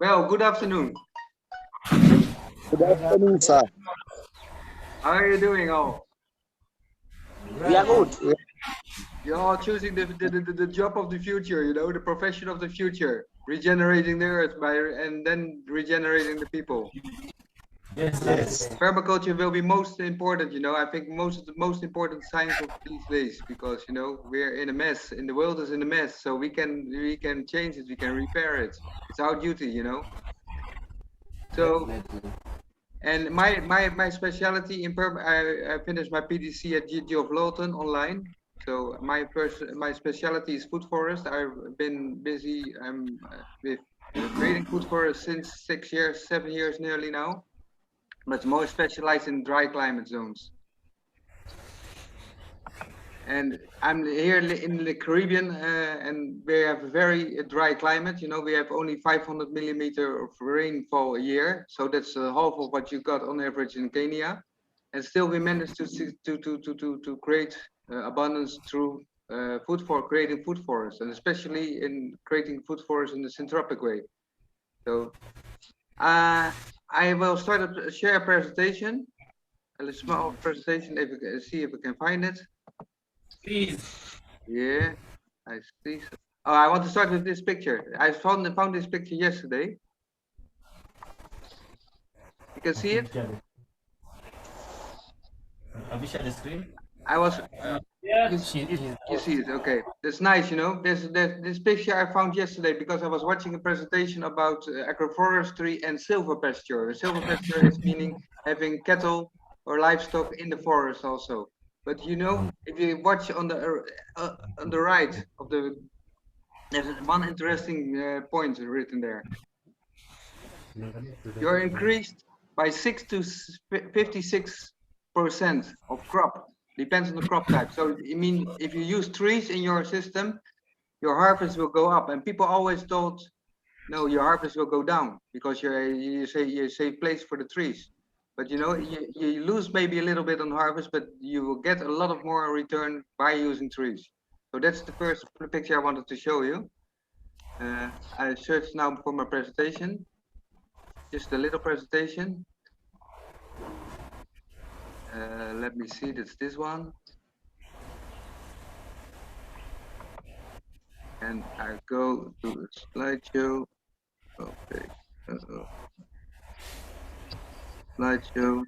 Well, good afternoon. Good afternoon, sir. How are you doing all? We are good. You're all choosing the job of the future, you know, the profession of the future, regenerating the earth and then regenerating the people. Yes. Permaculture will be most important, you know. I think the most important science of these days, because you know we're in a mess, and the world is in a mess. So we can change it, we can repair it. It's our duty, you know. So, and my specialty in I finished my PDC at GT of Lawton online. So my specialty is food forest. I've been busy with creating food forest since 6 years, 7 years nearly now, but more specialized in dry climate zones. And I'm here in the Caribbean, and we have a very dry climate. You know, we have only 500 millimeter of rainfall a year, so that's half of what you got on average in Kenya. And still, we managed to create abundance through creating food forests, and especially in creating food forests in the syntropic way. So, I will start to share a presentation, a small presentation. If we can see if we can find it. Please. Yeah, I see. Oh, I want to start with this picture. I found this picture yesterday. You can see it. Have you shared the screen? I was. Yeah. You see it. Okay, that's nice. You know, this picture I found yesterday because I was watching a presentation about agroforestry and silvopasture. Silvopasture is meaning having cattle or livestock in the forest also. But you know, if you watch on the right of there's one interesting point written there. You're increased by 6 to 56% of crop. Depends on the crop type. So I mean, if you use trees in your system, your harvest will go up. And people always thought, no, your harvest will go down because you save place for the trees. But you know, you lose maybe a little bit on harvest, but you will get a lot of more return by using trees. So that's the first picture I wanted to show you. I searched now for my presentation. Just a little presentation. Let me see, that's this one. And I go to the slideshow. Okay. Slideshow.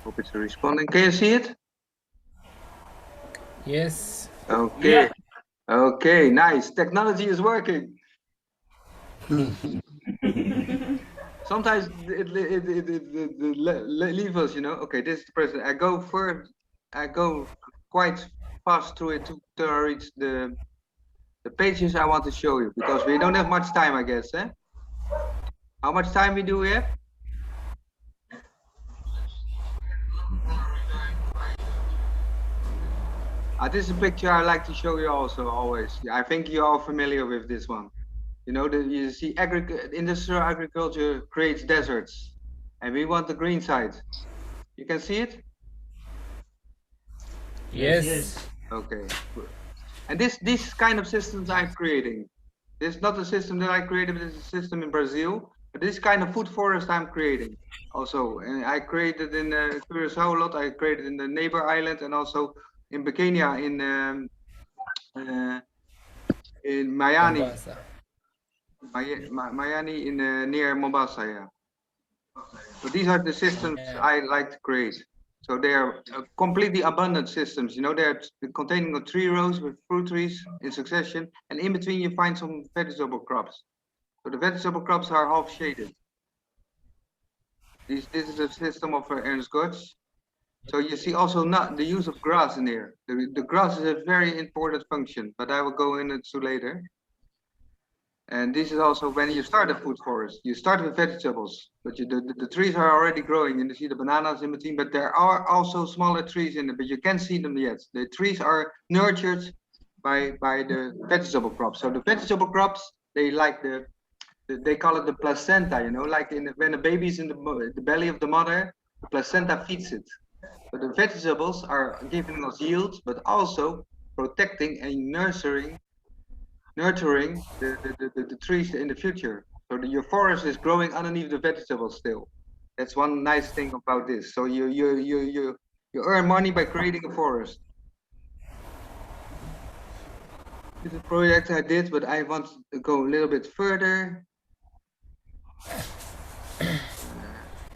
Hope it's responding. Can you see it? Yes. Okay. Yeah. Okay, nice. Technology is working. Sometimes it leaves us, you know. Okay, this is the present. I go quite fast through it to reach the pages I want to show you because we don't have much time, I guess. Eh? How much time we have? This is a picture I like to show you also always. I think you're all familiar with this one. You know, you see industrial agriculture creates deserts, and we want the green side. You can see it? Yes. Okay. And this kind of systems I'm creating. This is not a system that I created, but it's a system in Brazil. But this kind of food forest I'm creating also. And I created in Curaçao a lot. I created in the neighbor island and also in Bikenia in Miami. Mombasa. Miami in near Mombasa, yeah. So these are the systems I like to create. So they are completely abundant systems. You know, they're containing a tree rows with fruit trees in succession, and in between you find some vegetable crops. So the vegetable crops are half shaded. This is a system of Ernst Goetz. So you see also not the use of grass in here. The grass is a very important function, but I will go into later. And this is also when you start a food forest. You start with vegetables, but the trees are already growing, and you see the bananas in between. But there are also smaller trees in it, but you can't see them yet. The trees are nurtured by the vegetable crops. So the vegetable crops, they like they call it the placenta. You know, like when a baby is in the belly of the mother, the placenta feeds it. So the vegetables are giving us yield, but also protecting and nurturing nurturing the trees in the future. So your forest is growing underneath the vegetables still. That's one nice thing about this. So you earn money by creating a forest. This is a project I did, but I want to go a little bit further.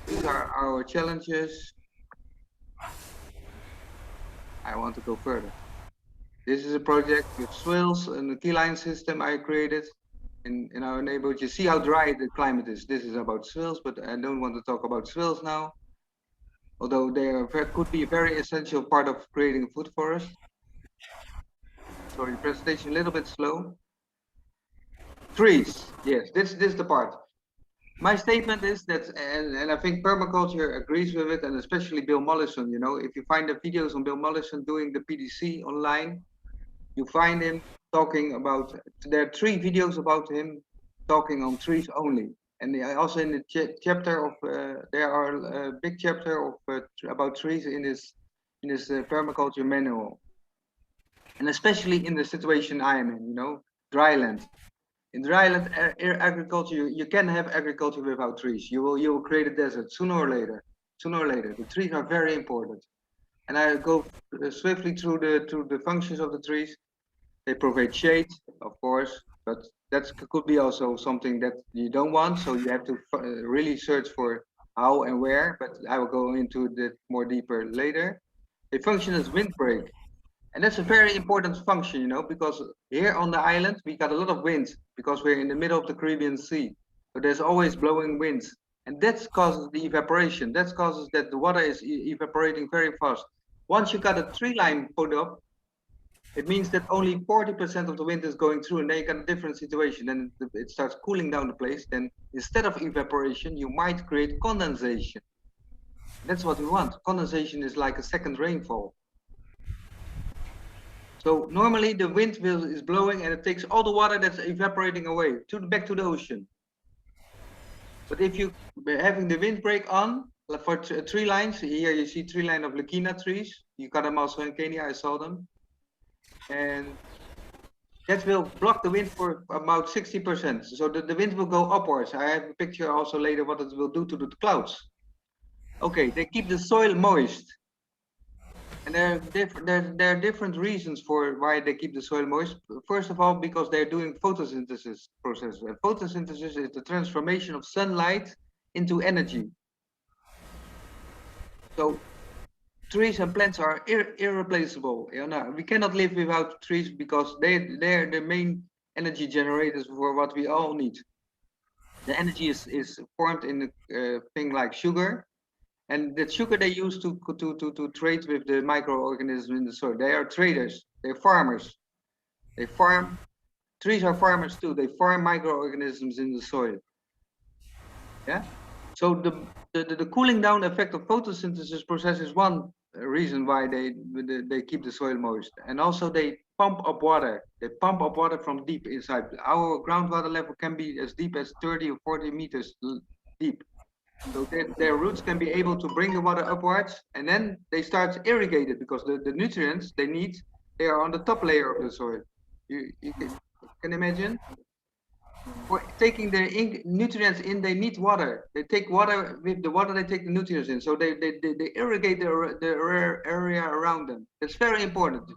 These are our challenges. I want to go further. This is a project with swales and the key line system I created in our neighborhood. You see how dry the climate is. This is about swales, but I don't want to talk about swales now. Although they are could be a very essential part of creating a food forest. Sorry, presentation a little bit slow. Trees, yes, this is the part. My statement is that, and I think permaculture agrees with it, and especially Bill Mollison, you know, if you find the videos on Bill Mollison doing the PDC online, you find him talking about, there are 3 videos about him talking on trees only. And also in the chapter of, there are a big chapter of about trees in his permaculture manual. And especially in the situation I am in, you know, dryland. In dryland agriculture, you can have agriculture without trees. You will create a desert sooner or later. Sooner or later, the trees are very important. And I go swiftly through the functions of the trees. They provide shade, of course, but that could be also something that you don't want. So you have to really search for how and where. But I will go into that more deeper later. They function as windbreak. And that's a very important function, you know, because here on the island, we got a lot of wind because we're in the middle of the Caribbean Sea. So there's always blowing winds. And that causes the evaporation. That causes that the water is evaporating very fast. Once you got a tree line put up, it means that only 40% of the wind is going through, and then you got a different situation. Then it starts cooling down the place. Then instead of evaporation, you might create condensation. That's what we want. Condensation is like a second rainfall. So normally the wind is blowing and it takes all the water that's evaporating away back to the ocean. But if you having the windbreak on for tree lines, here you see tree line of Leukina trees. You got them also in Kenya, I saw them. And that will block the wind for about 60%. So the wind will go upwards. I have a picture also later what it will do to the clouds. Okay, they keep the soil moist. And there are different reasons for why they keep the soil moist. First of all, because they're doing photosynthesis process. And photosynthesis is the transformation of sunlight into energy. So trees and plants are irreplaceable. You know, we cannot live without trees because they're the main energy generators for what we all need. The energy is formed in a thing like sugar. And the sugar they use to trade with the microorganisms in the soil. They are traders. They're farmers. They farm. Trees are farmers too. They farm microorganisms in the soil. Yeah. So the cooling down effect of photosynthesis process is one reason why they keep the soil moist. And also they pump up water. They pump up water from deep inside. Our groundwater level can be as deep as 30 or 40 meters deep. So their roots can be able to bring the water upwards, and then they start irrigated because the nutrients they need, they are on the top layer of the soil. You can imagine? For taking the nutrients in, they need water. They take water, with the water they take the nutrients in. So they irrigate the area around them. That's very important.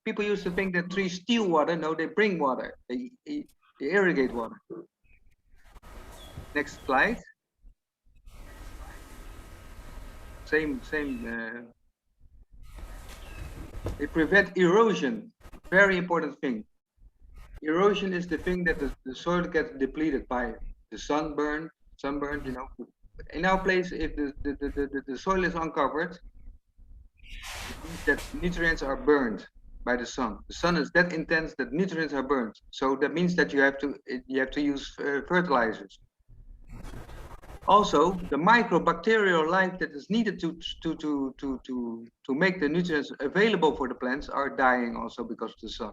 People used to think that trees steal water. No, they bring water. They irrigate water. Next slide. Same. They prevent erosion. Very important thing. Erosion is the thing that the soil gets depleted by the sunburn, you know. In our place, if the soil is uncovered, it means that nutrients are burned by the sun. The sun is that intense that nutrients are burned. So that means that you have to use fertilizers. Also, the microbacterial life that is needed to make the nutrients available for the plants are dying also because of the sun.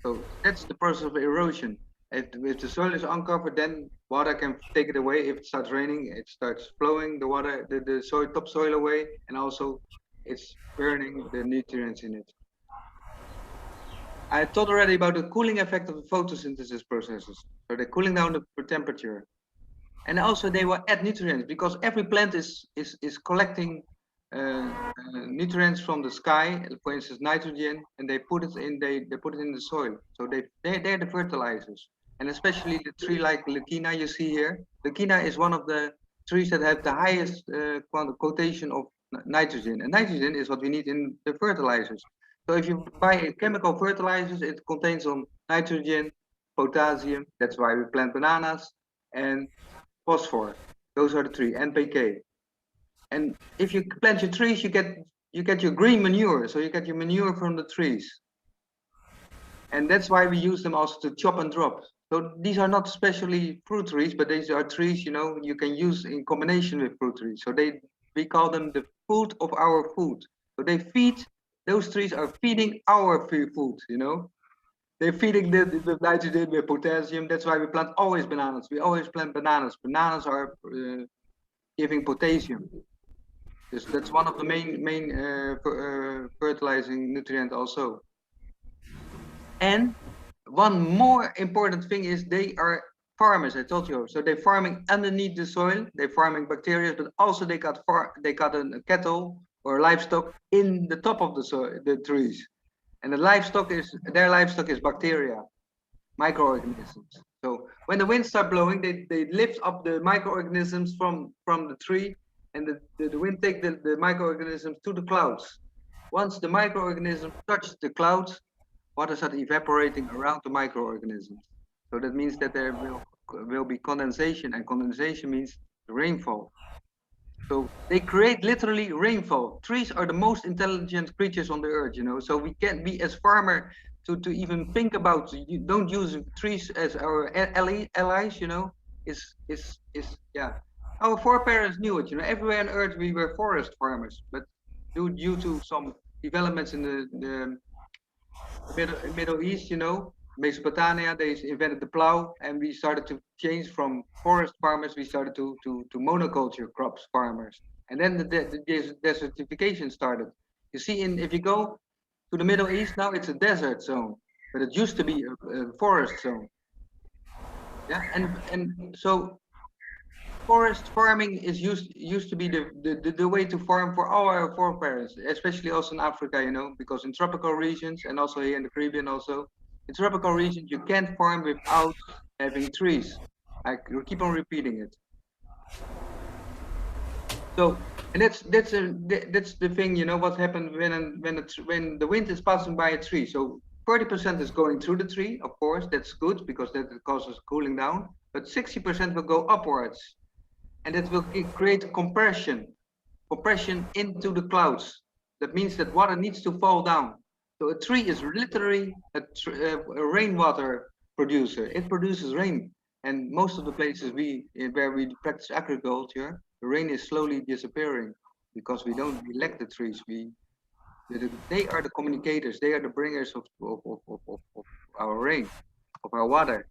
So that's the process of erosion. If the soil is uncovered, then water can take it away. If it starts raining, it starts flowing the water, the soil, topsoil away, and also it's burning the nutrients in it. I talked already about the cooling effect of the photosynthesis processes. So they're cooling down the temperature. And also they will add nutrients because every plant is collecting nutrients from the sky, for instance nitrogen, and they put it in the soil. So they're the fertilizers. And especially the tree like Leukina you see here. Leukina is one of the trees that have the highest quotation of nitrogen. And nitrogen is what we need in the fertilizers. So if you buy chemical fertilizers, it contains some nitrogen, potassium. That's why we plant bananas, and phosphor. Those are the three. NPK. And if you plant your trees, you get your green manure. So you get your manure from the trees. And that's why we use them also to chop and drop. So these are not specially fruit trees, but these are trees, you know, you can use in combination with fruit trees. So we call them the food of our food. So those trees are feeding our food, you know. They're feeding the nitrogen with potassium. That's why we plant always bananas. We always plant bananas. Bananas are giving potassium. That's one of the main fertilizing nutrient also. And one more important thing is they are farmers. I told you. So they're farming underneath the soil. They're farming bacteria, but also they got a cattle or livestock in the top of the soil, the trees. And their livestock is bacteria, microorganisms. So when the winds start blowing, they lift up the microorganisms from the tree, and the wind takes the microorganisms to the clouds. Once the microorganisms touch the clouds, water starts evaporating around the microorganisms. So that means that there will be condensation, and condensation means rainfall. So they create literally rainfall. Trees are the most intelligent creatures on the earth, you know. So we can't be as farmer to even think about, you don't use trees as our allies, you know. Yeah. Our foreparents knew it, you know. Everywhere on earth we were forest farmers, but due to some developments in the Middle East, you know, Mesopotamia, they invented the plow, and we started to change from forest farmers. We started to monoculture crops farmers, and then the desertification started. You see, if you go to the Middle East now, it's a desert zone, but it used to be a forest zone. Yeah, and so forest farming is used to be the way to farm for all our foreparents, especially also in Africa, you know, because in tropical regions and also here in the Caribbean also, in tropical regions you can't farm without having trees. I keep on repeating it. So, and that's the thing, you know, what happened when the wind is passing by a tree. So 40% is going through the tree, of course, that's good because that causes cooling down, but 60% will go upwards. And it will create compression into the clouds. That means that water needs to fall down. So a tree is literally a rainwater producer. It produces rain. And most of the places where we practice agriculture, the rain is slowly disappearing because we elect the trees. They are the communicators. They are the bringers of our rain, of our water.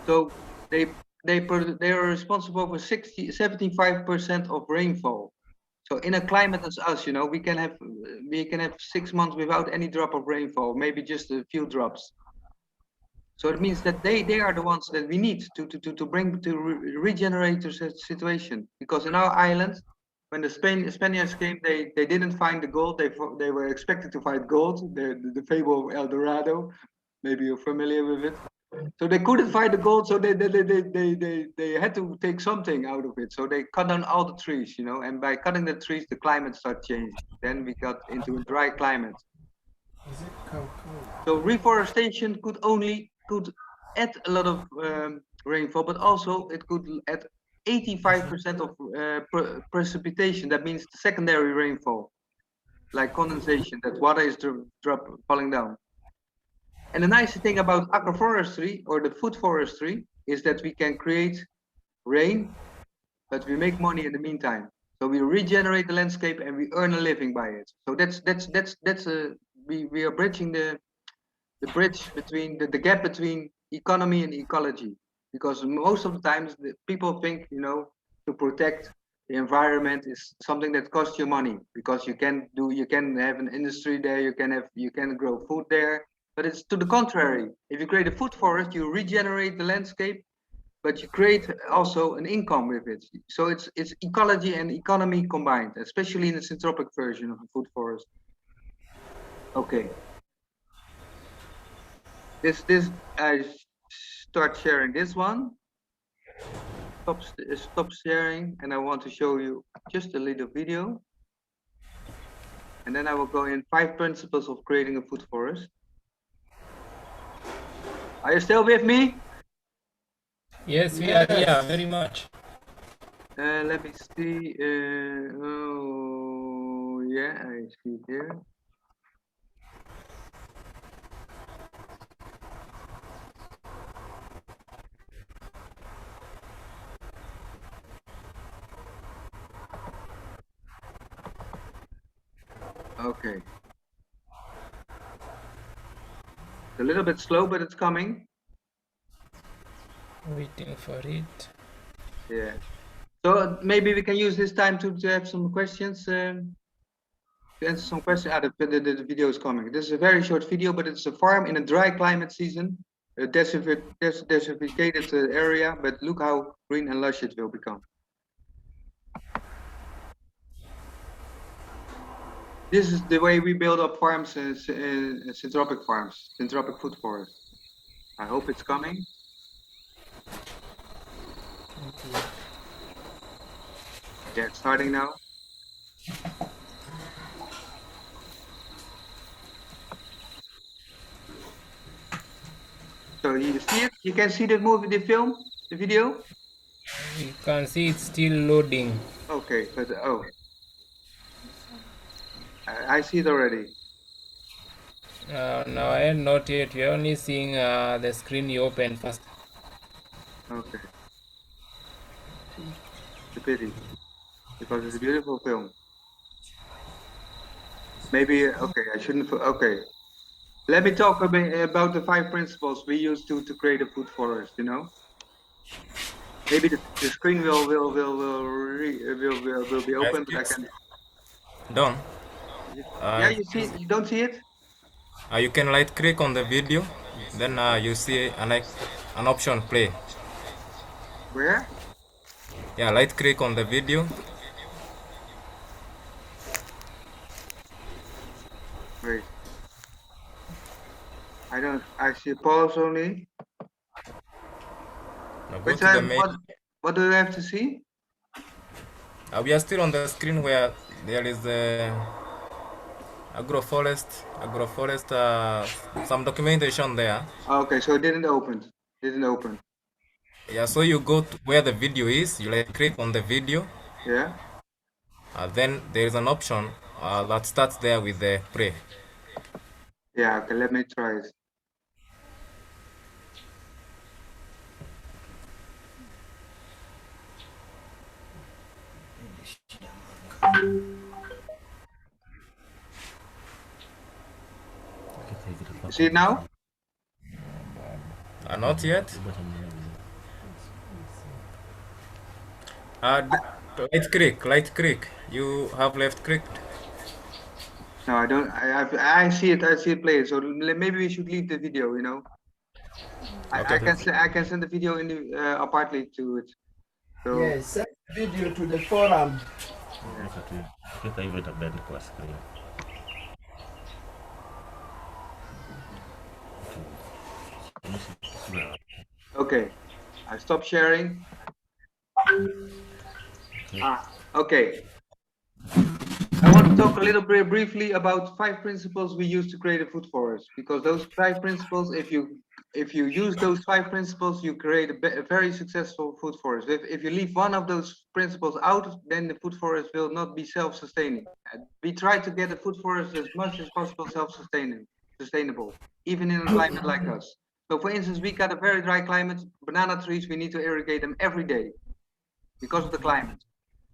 So they are responsible for 75% of rainfall. So in a climate as us, you know, we can have 6 months without any drop of rainfall, maybe just a few drops. So it means that they are the ones that we need to regenerate the situation. Because in our island, when the Spaniards came, they didn't find the gold. They were expected to find gold, the fable of El Dorado. Maybe you're familiar with it. So they couldn't find the gold, so they had to take something out of it. So they cut down all the trees, you know, and by cutting the trees, the climate started changing. Then we got into a dry climate. So reforestation could add a lot of rainfall, but also it could add 85% of precipitation. That means secondary rainfall, like condensation, that water is falling down. And the nice thing about agroforestry or the food forestry is that we can create rain, but we make money in the meantime. So we regenerate the landscape and we earn a living by it. So we are bridging the bridge between the gap between economy and ecology, because most of the times the people think, you know, to protect the environment is something that costs you money, because you can have an industry there, you can grow food there, but it's to the contrary. If you create a food forest, you regenerate the landscape, but you create also an income with it. So it's ecology and economy combined, especially in the syntropic version of a food forest. Okay. This I start sharing this one. Stop sharing, and I want to show you just a little video. And then I will go in 5 principles of creating a food forest. Are you still with me? Yes, we are here very much. Let me see. Oh, yeah, I see it here. Okay. It's a little bit slow, but it's coming. Waiting for it. Yeah. So maybe we can use this time to have some questions. To answer some questions. The video is coming. This is a very short video, but it's a farm in a dry climate season, a desertificated area. But look how green and lush it will become. This is the way we build up farms, syntropic farms, syntropic food forests. I hope it's coming. Yeah, it's starting now. So you see it? You can see the movie, the film, the video? You can see it's still loading. Okay, but oh. I see it already. No, I am not yet. We're only seeing the screen you open first. Okay. It's a pity, because it's a beautiful film. Maybe, okay, I shouldn't, okay. Let me talk a bit about the 5 principles we use to create a food forest, you know? Maybe the screen will be open, but I can. Done. Yeah, you see, you don't see it? You can right click on the video, then you see an option play. Where? Yeah, right click on the video. Wait. I see pause only. Now go Which to the main. what do you have to see? We are still on the screen where there is the agroforest, some documentation there. Okay, so it didn't open. Yeah, so you go to where the video is, you right click on the video. Yeah. Then there is an option that starts there with the play. Yeah, okay, let me try it. You see it now? Not yet. Right click. You have left clicked. No, I don't. I see it. I see it play. So maybe we should leave the video. You know. Okay. I can send the video in the, apartly to it. So, Yes, send the video to the forum. okay, I stop sharing. Okay. I want to talk a little bit briefly about 5 principles we use to create a food forest, because those 5 principles, if you use those 5 principles, you create a very successful food forest. If you leave one of those principles out, then the food forest will not be self-sustaining. We try to get a food forest as much as possible sustainable, even in a climate like us. So for instance, we got a very dry climate. Banana trees, we need to irrigate them every day because of the climate.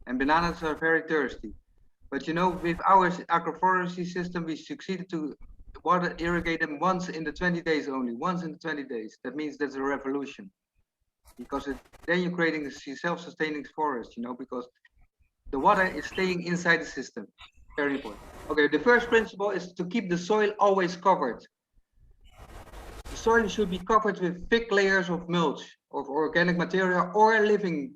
And bananas are very thirsty. But you know, with our agroforestry system, we succeeded to water irrigate them once in the 20 days only, once in the 20 days. That means that's a revolution. Because then you're creating a self-sustaining forest, you know, because the water is staying inside the system. Very important. Okay, the first principle is to keep the soil always covered. The soil should be covered with thick layers of mulch, of organic material, or living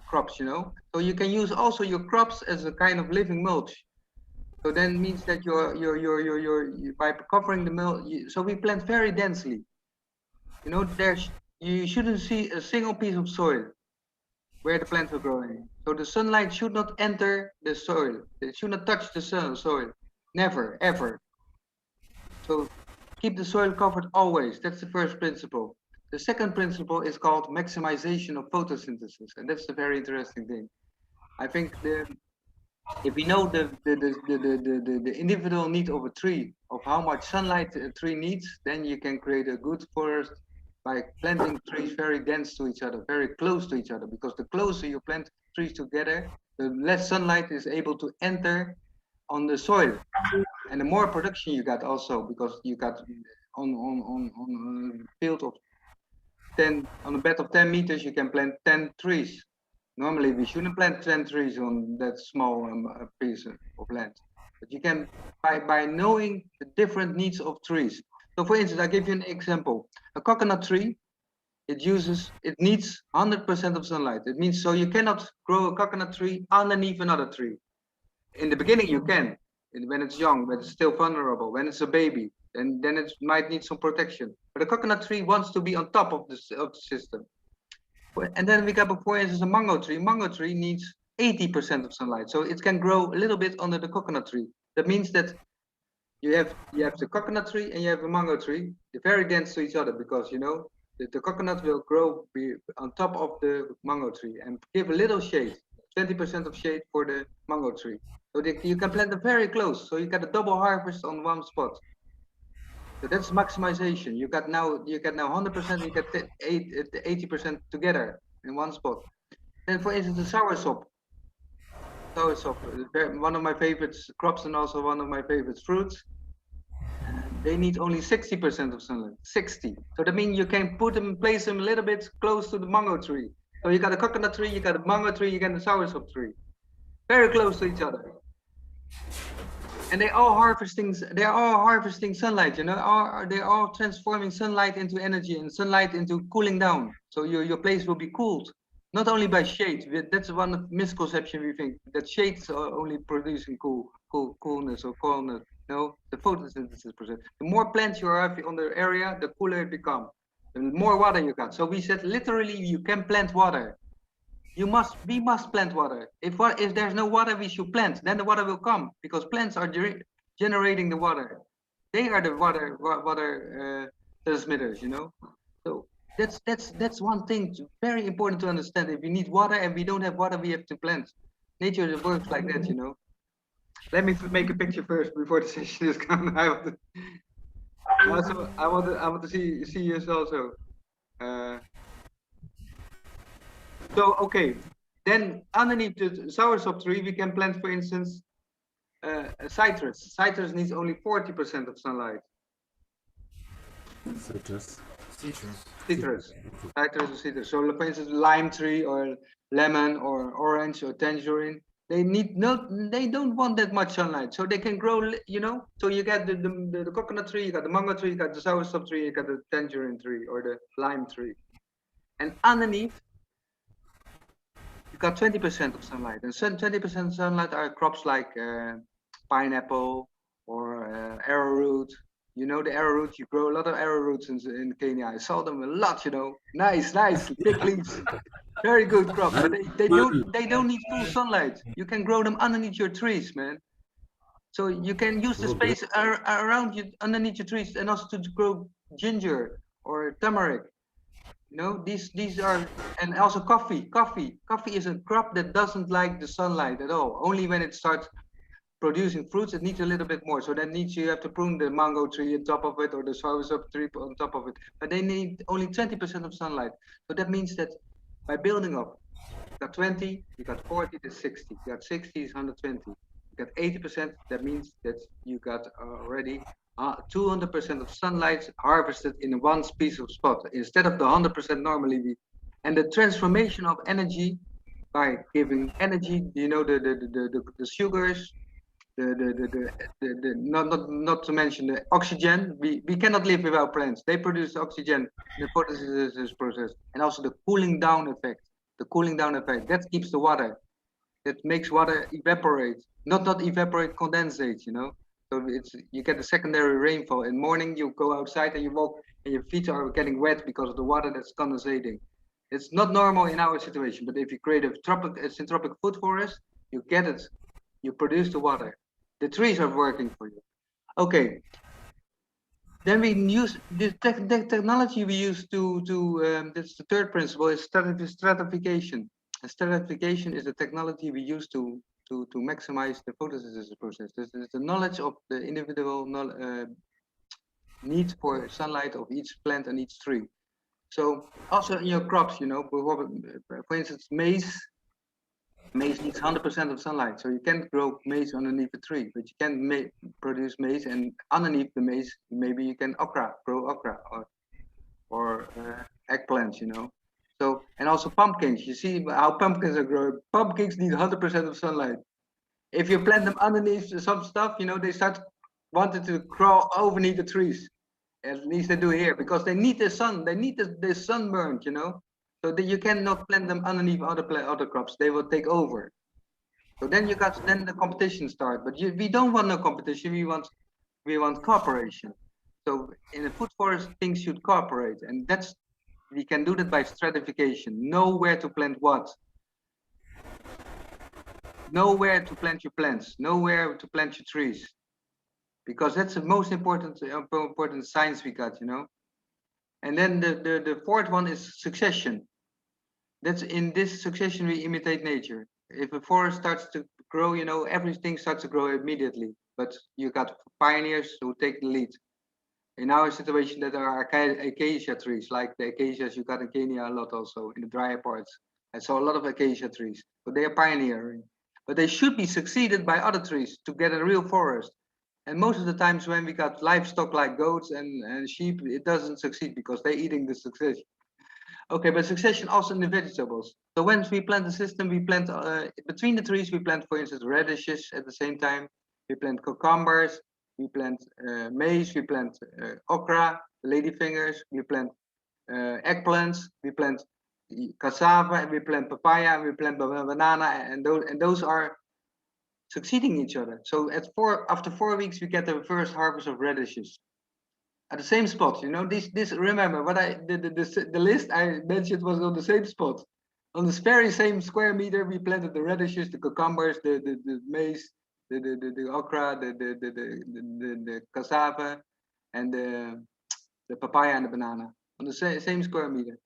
crops, you know. So you can use also your crops as a kind of living mulch. So then means that you're by covering the mulch. So we plant very densely. You know, you shouldn't see a single piece of soil where the plants are growing. So the sunlight should not enter the soil. It should not touch the soil. Never, ever. So keep the soil covered always. That's the first principle. The second principle is called maximization of photosynthesis, and that's a very interesting thing. I think if we know the individual need of a tree, of how much sunlight a tree needs, then you can create a good forest by planting trees very dense to each other, very close to each other. Because the closer you plant trees together, the less sunlight is able to enter on the soil, and the more production you got also, because you got on a field of 10, on a bed of 10 meters, you can plant 10 trees. Normally we shouldn't plant 10 trees on that small piece of land, but you can by knowing the different needs of trees. So for instance, I give you an example. A coconut tree, it needs 100% of sunlight. It means, so you cannot grow a coconut tree underneath another tree. In the beginning you can, when it's young, but it's still vulnerable. When it's a baby, then it might need some protection. But a coconut tree wants to be on top of the system. And then we got, for instance, a mango tree. Mango tree needs 80% of sunlight, so it can grow a little bit under the coconut tree. That means that you have the coconut tree and you have a mango tree. They're very dense to each other, because you know the coconut will grow on top of the mango tree and give a little shade, 20% of shade for the mango tree. So you can plant them very close, so you get a double harvest on one spot. So that's maximization. You got now 100%. You get 80% together in one spot. Then, for instance, the soursop. Soursop, one of my favorite crops and also one of my favorite fruits. They need only 60% of sunlight. 60. So that means you can place them a little bit close to the mango tree. So you got a coconut tree, you got a mango tree, you got a soursop tree, very close to each other. And they're all harvesting sunlight, you know, they're all transforming sunlight into energy and sunlight into cooling down. So your place will be cooled, not only by shade. That's one misconception. We think that shades are only producing coolness or coolness. No, the photosynthesis process. The more plants you have on the area, the cooler it becomes. The more water you got. So we said literally you can plant water. We must plant water. If there's no water, we should plant. Then the water will come, because plants are generating the water. They are the water transmitters, you know. So that's one thing very important to understand. If we need water and we don't have water, we have to plant. Nature works like that, you know. Let me make a picture first before the session is coming. I want to see you also. So, okay, then underneath the soursop tree, we can plant, for instance, a citrus. Citrus needs only 40% of sunlight. Citrus. Citrus or citrus. So, for instance, lime tree or lemon or orange or tangerine, they don't want that much sunlight, so they can grow, you know. So you got the coconut tree, you got the mango tree, you got the soursop tree, you got the tangerine tree or the lime tree, and underneath you got 20% of sunlight. And 20% of sunlight are crops like pineapple or arrowroot. You know the arrowroot. You grow a lot of arrowroots in Kenya. I saw them a lot. You know, nice, big leaves. Very good crop, but they don't need full sunlight. You can grow them underneath your trees, man. So you can use the space around you underneath your trees, and also to grow ginger or turmeric. You know, these are, and also coffee. Coffee is a crop that doesn't like the sunlight at all. Only when it starts producing fruits, it needs a little bit more. So that means you have to prune the mango tree on top of it, or the soursop tree on top of it. But they need only 20% of sunlight. So that means that by building up, you got 20, you got 40, to 60. You got 60 is 120. You got 80%. That means that you got already 200% of sunlight harvested in one piece of spot, instead of the 100% normally. And the transformation of energy by giving energy. You know, the sugars, not to mention the oxygen. We cannot live without plants. They produce oxygen in the photosynthesis process, and also the cooling down effect. The cooling down effect that keeps the water, that makes water evaporate, not evaporate, condensate. You know, so you get a secondary rainfall. In morning you go outside and you walk, and your feet are getting wet because of the water that's condensating. It's not normal in our situation, but if you create a syntropic food forest, you get it. You produce the water. The trees are working for you. Okay. Then we use the technology we use that's the third principle, is stratification. And stratification is the technology we use to maximize the photosynthesis process. This is the knowledge of the individual need for sunlight of each plant and each tree. So also in your crops, you know, for instance, maize needs 100% of sunlight, so you can't grow maize underneath a tree, but you can produce maize, and underneath the maize, maybe you can grow okra or eggplants, you know. So, and also pumpkins. You see how pumpkins are growing. Pumpkins need 100% of sunlight. If you plant them underneath some stuff, you know, they start wanting to crawl underneath the trees. At least they do here, because they need the sun. They need the sunburn, you know. So that you cannot plant them underneath other crops. They will take over. So then then the competition start. But we don't want no competition. We want cooperation. So in a food forest, things should cooperate, and we can do that by stratification. Know where to plant what. Know where to plant your plants. Know where to plant your trees, because that's the most important science we got, you know. And then the fourth one is succession. That's in this succession we imitate nature. If a forest starts to grow, you know, everything starts to grow immediately. But you got pioneers who take the lead. In our situation, that are acacia trees, like the acacias you got in Kenya a lot, also in the drier parts. I saw a lot of acacia trees, but they are pioneering. But they should be succeeded by other trees to get a real forest. And most of the times when we got livestock like goats and sheep, it doesn't succeed because they're eating the succession. Okay, but succession also in the vegetables. So when we plant the system, we plant between the trees, we plant, for instance, radishes at the same time. We plant cucumbers, we plant maize, we plant okra, ladyfingers, we plant eggplants, we plant cassava, we plant papaya, we plant banana, and those are succeeding each other. So after 4 weeks, we get the first harvest of radishes. At the same spot, you know, remember what the list I mentioned was on the same spot. On this very same square meter, we planted the radishes, the cucumbers, the maize, the okra, the cassava, and the papaya and the banana on the same square meter.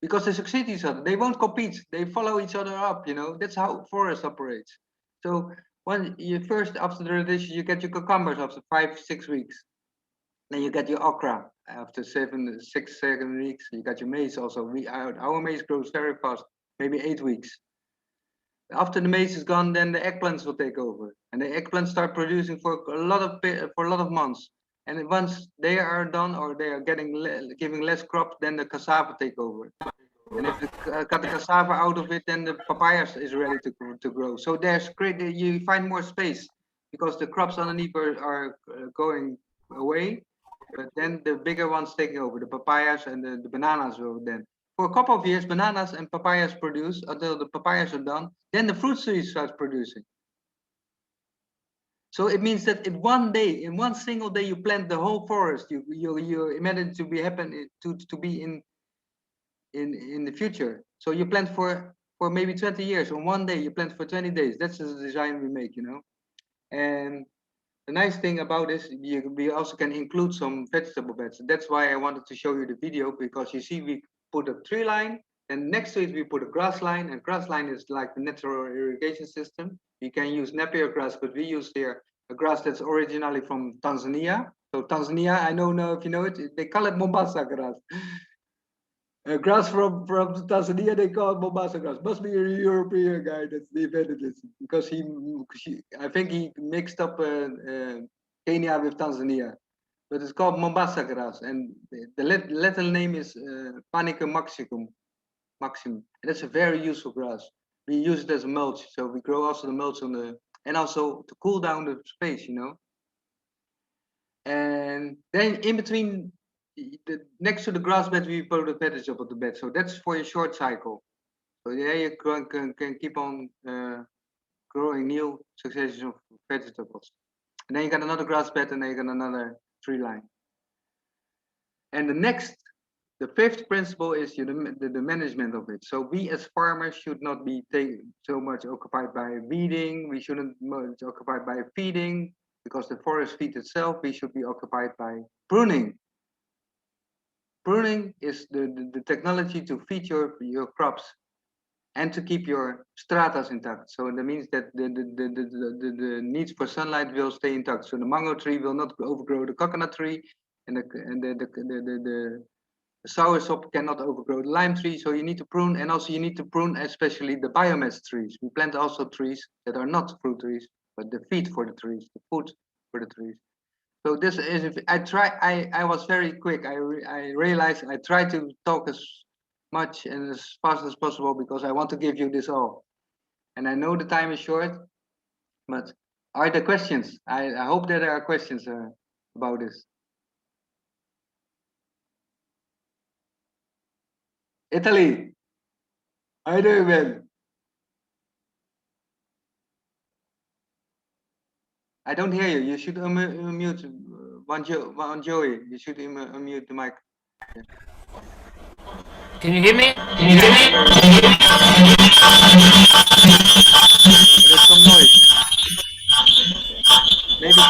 Because they succeed each other. They won't compete. They follow each other up, you know. That's how forest operates. So when you first, after the radishes, you get your cucumbers after 5-6 weeks. Then you get your okra after 6-7 weeks. You got your maize also. Our maize grows very fast, maybe 8 weeks. After the maize is gone, then the eggplants will take over, and the eggplants start producing for a lot of months. And once they are done, or they are giving less crop, then the cassava take over. And if you cut the cassava out of it, then the papaya is ready to grow. So you find more space because the crops underneath are going away. But then the bigger ones taking over, the papayas and the bananas will then. For a couple of years, bananas and papayas produce until the papayas are done. Then the fruit trees start producing. So it means that in one day, in one single day, you plant the whole forest. You imagine to be in the future. So you plant for maybe 20 years. On one day, you plant for 20 days. That's the design we make, you know. And the nice thing about this, we also can include some vegetable beds. That's why I wanted to show you the video, because you see we put a tree line, and next to it we put a grass line, and grass line is like the natural irrigation system. You can use Napier grass, but we use here a grass that's originally from Tanzania. So Tanzania, I don't know if you know it, they call it Mombasa grass. Grass from Tanzania, they call it Mombasa grass. Must be a European guy that's invented this, because I think he mixed up Kenya with Tanzania. But it's called Mombasa grass, and the Latin name is Panicum maximum. maximum. And that's a very useful grass. We use it as a mulch, so we grow also the mulch on the, and also to cool down the space, you know. And then in between, next to the grass bed, we put a vegetable the bed. So that's for a short cycle. So yeah, you can keep on growing new successions of vegetables. And then you got another grass bed, and then you got another tree line. And the fifth principle is the management of it. So we as farmers should not be so much occupied by weeding. We shouldn't much occupied by feeding, because the forest feeds itself. We should be occupied by pruning. Pruning is the technology to feed your crops and to keep your stratas intact. So that means that the needs for sunlight will stay intact. So the mango tree will not overgrow the coconut tree, and the soursop cannot overgrow the lime tree. So you need to prune, and also you need to prune especially the biomass trees. We plant also trees that are not fruit trees, but the feed for the trees, the food for the trees. So this is, if I was very quick. I realized I try to talk as much and as fast as possible because I want to give you this all. And I know the time is short, but are there questions? I hope that there are questions about this. Italy, how you doing, man? I don't hear you. You should unmute one Joey. You should unmute the mic. Yeah. Can you hear me? Can you hear me? There's some noise. Maybe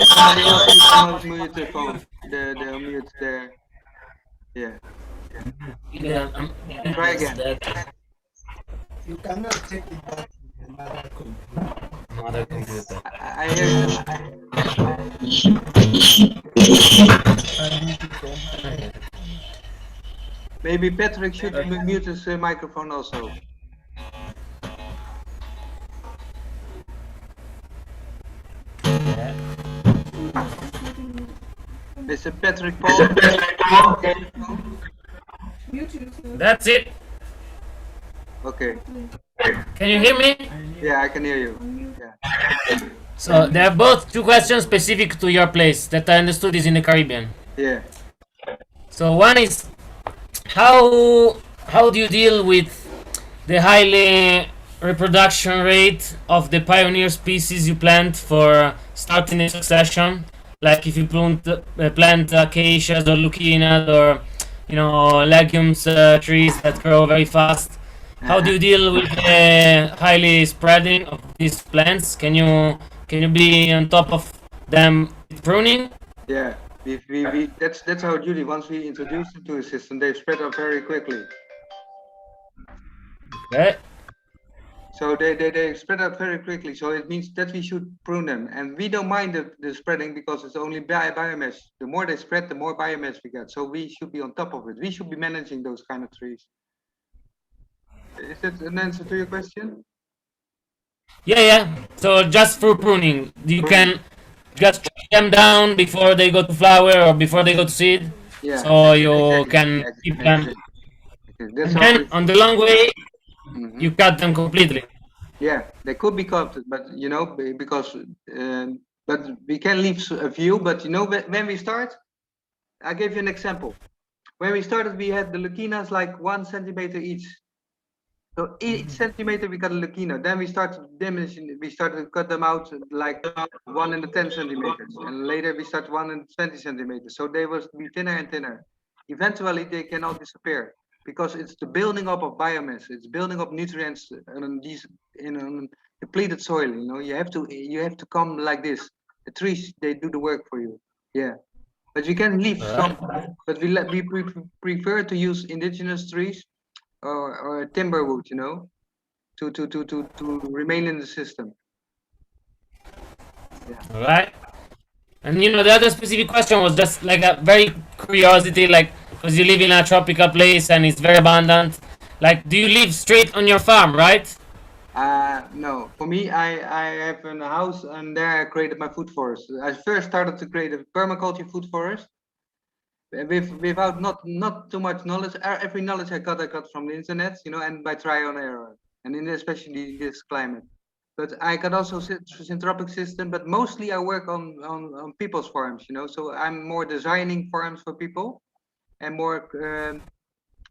somebody else needs to unmute the phone. The unmute there. Yeah. Yeah, Try again. You cannot take it back to the mother computer. Mother computer. I hear you. Maybe Patrick should mute his microphone also. Mr. Patrick Paul. That's it. Okay. Can you hear me? Yeah, I can hear you. Yeah. So there are both two questions specific to your place that I understood is in the Caribbean. Yeah. So one is how do you deal with the highly reproduction rate of the pioneer species you plant for starting a succession? Like if you plant acacias or leucaenas or legumes trees that grow very fast. How do you deal with the highly spreading of these plants? Can you be on top of them with pruning? Yeah. That's our duty. Once we introduce them to a system, they spread up very quickly. Okay. So they spread out very quickly. So it means that we should prune them, and we don't mind the spreading because it's only biomass. The more they spread, the more biomass we get. So we should be on top of it. We should be managing those kind of trees. Is that an answer to your question? Yeah. So just through pruning, you can just chop them down before they go to flower or before they go to seed. Yeah. So you can keep them. That's And then on the long way, Mhm. you cut them completely. Yeah, they could be cut, but because but we can leave a few. But when we start, I give you an example. When we started, we had the leucaenas like 1 centimeter each. So each centimeter we got a leucaena. Then we started diminishing. We started to cut them out like 1 in the 10 centimeters, and later we started 1 in 20 centimeters. So they will be thinner and thinner. Eventually, they can all disappear because it's the building up of biomass. It's building up nutrients in depleted soil. You have to come like this. The trees, they do the work for you. Yeah, but we can leave some. But we prefer to use indigenous trees or timber wood, to remain in the system. Yeah. All right. And the other specific question was just like a very curiosity, like because you live in a tropical place and it's very abundant. Like, do you live straight on your farm, right? No. For me, I have a house, and there I created my food forest. I first started to create a permaculture food forest, without not too much knowledge. Every knowledge I got from the internet, you know, and by trial and error, and in especially this climate. But I got also syntropic system, but mostly I work on people's farms, you know. So I'm more designing farms for people, and more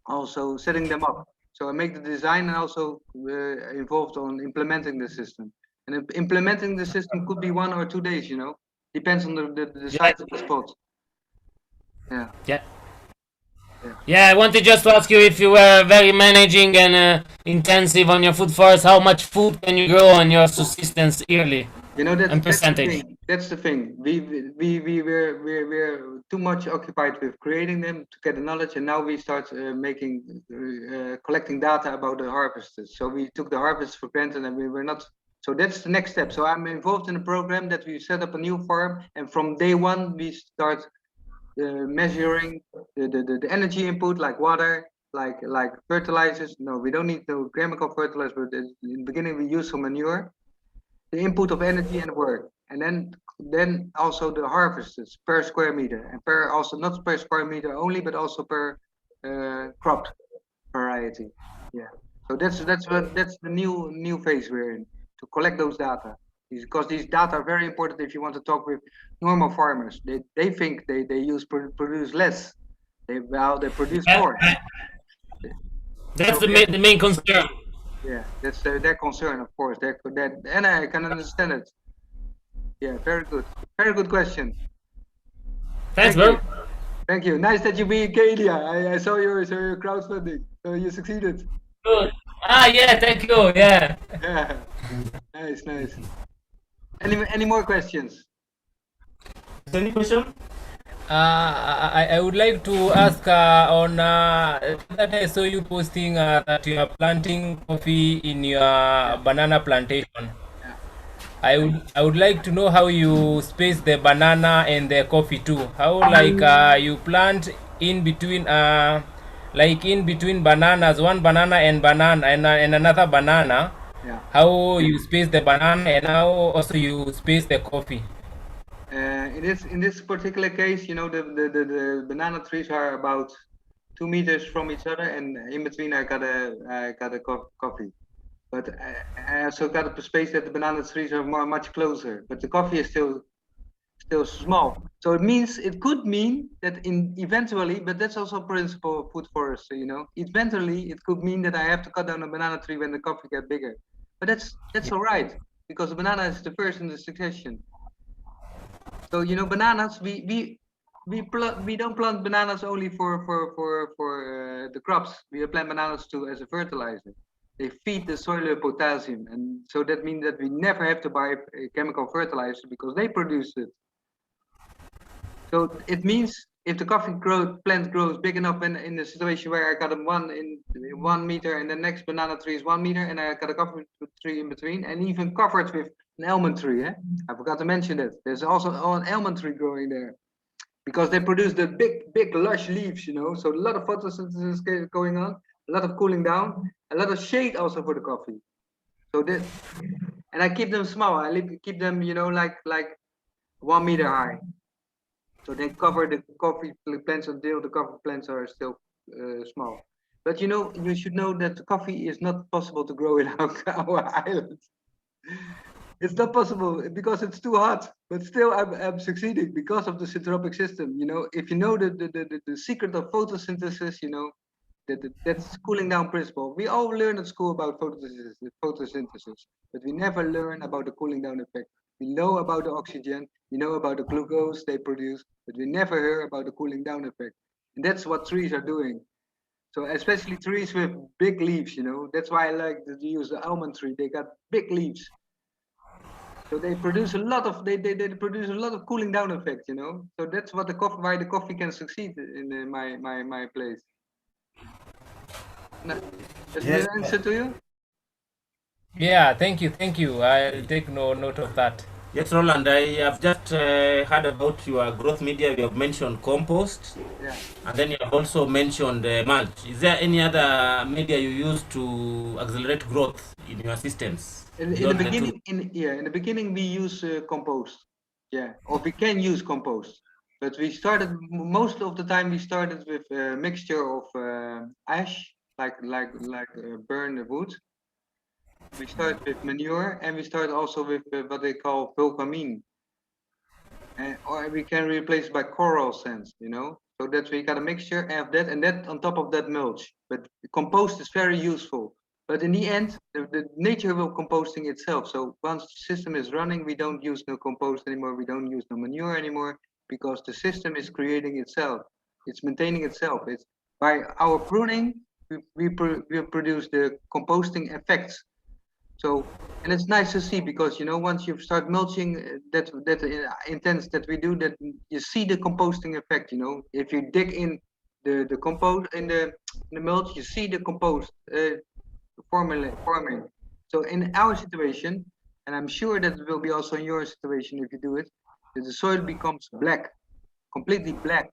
also setting them up. So I make the design and also involved on implementing the system. And implementing the system could be 1 or 2 days, you know, depends on the size of the spot. Yeah. Yeah. Yeah, I wanted just to ask you if you were very managing and intensive on your food forest. How much food can you grow on your subsistence yearly? You know, And percentage. That's the thing. We're too much occupied with creating them to get the knowledge, and now we start collecting data about the harvesters. So we took the harvest for granted, and we were not. So that's the next step. So I'm involved in a program that we set up a new farm, and from day one we start measuring the energy input, like water, like fertilizers. No, we don't need no chemical fertilizers, but in the beginning we use some manure. The input of energy and work, and then also the harvests per square meter, and per also not per square meter only, but also per crop variety. Yeah. So that's the new phase we're in, to collect those data, because these data are very important if you want to talk with normal farmers. They think they produce less. They produce more. That's the main concern. Yeah, that's their concern, of course. And I can understand it. Yeah, very good question. Thanks, bro. Thank you. Nice that you be in Kenya. I saw your crowdfunding, so you succeeded. Good. Yeah, thank you. Yeah. Yeah. Nice. Any more questions? Any question? I would like to ask on that I saw you posting that you are planting coffee in your banana plantation. I would like to know how you space the banana and the coffee too. How you plant in between bananas, one banana and another banana. Yeah. How you space the banana and how also you space the coffee. In this particular case, you know, the banana trees are about 2 meters from each other, and in between I got a coffee. But I also got a space that the banana trees are much closer, but the coffee is still small. So it could mean that eventually, but that's also a principle of food forest, you know. Eventually, it could mean that I have to cut down a banana tree when the coffee gets bigger. But that's all right, because the banana is the first in the succession. So, you know, bananas, we don't plant bananas only for the crops. We plant bananas too as a fertilizer. They feed the soil with potassium, and so that means that we never have to buy chemical fertilizer because they produce it. So it means if the coffee plant grows big enough, in the situation where I got a 1 meter and the next banana tree is 1 meter, and I got a coffee tree in between, and even covered with an almond tree. I forgot to mention that there's also an almond tree growing there, because they produce the big lush leaves, you know. So a lot of photosynthesis going on, a lot of cooling down, a lot of shade also for the coffee. So and I keep them small. I keep them, you know, like 1 meter high. So they cover the coffee plants until the coffee plants are still small. But you know, you should know that coffee is not possible to grow in our island. It's not possible because it's too hot. But still, I'm succeeding because of the syntropic system. You know, if you know the secret of photosynthesis, you know, that's cooling down principle. We all learn at school about photosynthesis, but we never learn about the cooling down effect. We know about the oxygen, we know about the glucose they produce, but we never hear about the cooling down effect. And that's what trees are doing. So especially trees with big leaves, you know, that's why I like to use the almond tree. They got big leaves. So they produce a lot of produce a lot of cooling down effect, you know. So that's what why the coffee can succeed in my place. Does that answer to you? Yeah, thank you. I'll take note of that. Yes, Roland, I have just heard about your growth media. You have mentioned compost, Yeah. and then you have also mentioned mulch. Is there any other media you use to accelerate growth in your systems? In the beginning, we use compost. Yeah, or we can use compost. But we started most of the time. We started with a mixture of ash, like burn wood. We start with manure, and we start also with what they call vulcamine, or we can replace by coral sands. So that we got a mixture of that, and that on top of that mulch. But compost is very useful. But in the end, the nature will composting itself. So once the system is running, we don't use no compost anymore. We don't use no manure anymore, because the system is creating itself. It's maintaining itself. It's by our pruning, we produce the composting effects. So, and it's nice to see, because once you start mulching that intense that we do, that you see the composting effect. If you dig in the compost in the mulch, you see the compost forming. So in our situation, and I'm sure that it will be also in your situation if you do it, that the soil becomes black, completely black.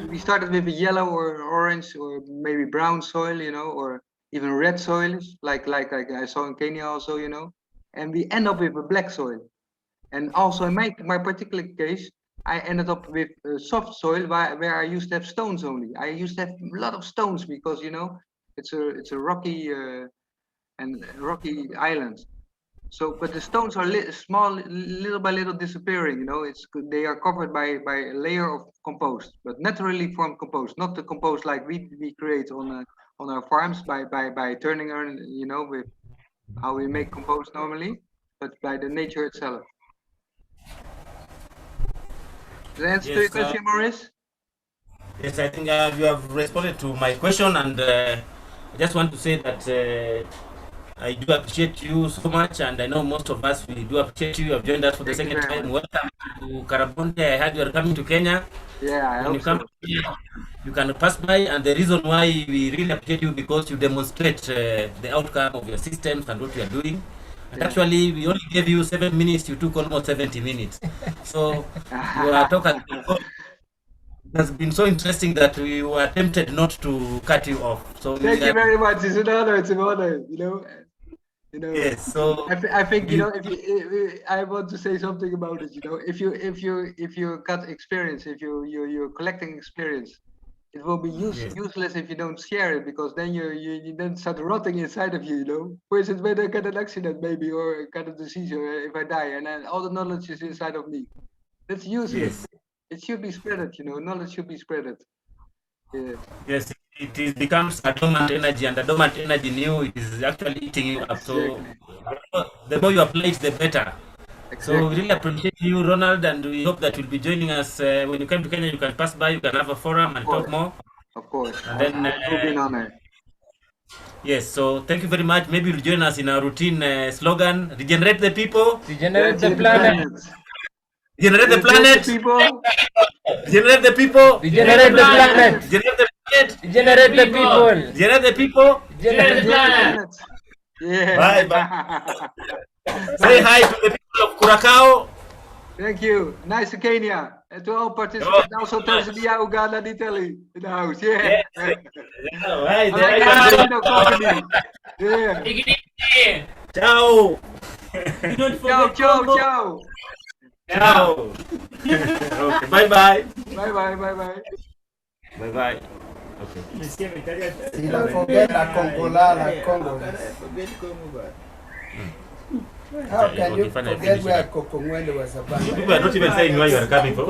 We started with a yellow or orange or maybe brown soil, or even red soils, like I saw in Kenya also, and we end up with a black soil. And also in my particular case, I ended up with soft soil where I used to have stones only. I used to have a lot of stones because it's a rocky and rocky island. So, but the stones are small, little by little disappearing. They are covered by a layer of compost, but naturally formed compost, not the compost like we create on our farms by turning on, with how we make compost normally, but by the nature itself. Does that answer your question, Maurice? Yes, I think you have responded to my question, and I just want to say that I do appreciate you so much, and I know most of us, we do appreciate you. You have joined us for the second time. Welcome to Karabonde. I heard you are coming to Kenya. Yeah, when you come to Kenya, you can pass by, and the reason why we really appreciate you, because you demonstrate the outcome of your systems and what you are doing. And actually, we only gave you 7 minutes. You took almost 70 minutes. So you are talking. It has been so interesting that we were tempted not to cut you off. So thank you very much. It's an honor. It's an honor. Yes. So I think if I want to say something about it. If you got experience, if you're collecting experience, it will be useless if you don't share it, because then you then start rotting inside of you. For instance, when I get an accident maybe, or got a disease, or if I die, and then all the knowledge is inside of me. That's useless. Yes. It should be spread. Knowledge should be spread. Yeah. Yes, it becomes a dormant energy, and the dormant energy in you is actually eating you up. So the more you apply it, the better. Exactly. So we really appreciate you, Ronald, and we hope that you'll be joining us when you come to Kenya. You can pass by, you can have a forum and talk more. Of course. And then it will be an honor. Yes, so thank you very much. Maybe you'll join us in our routine slogan: regenerate the people, regenerate the planet. Regenerate the planet. Generate the people. Regenerate the planet. Generate the planet. Regenerate the people. Generate the people. Regenerate the planet. Yeah. Bye bye. Say hi to the people of Curacao. Thank you. Nice to Kenya. And to all participants, also Tanzania, Uganda, and Italy in the house. Yeah. Right. Yeah. Ciao. Ciao. Ciao. Okay, bye bye. Bye bye. Okay. Si la forget la Congola, la Congo. How can you forget where Kokongwende was about? People are not even saying where you are coming from.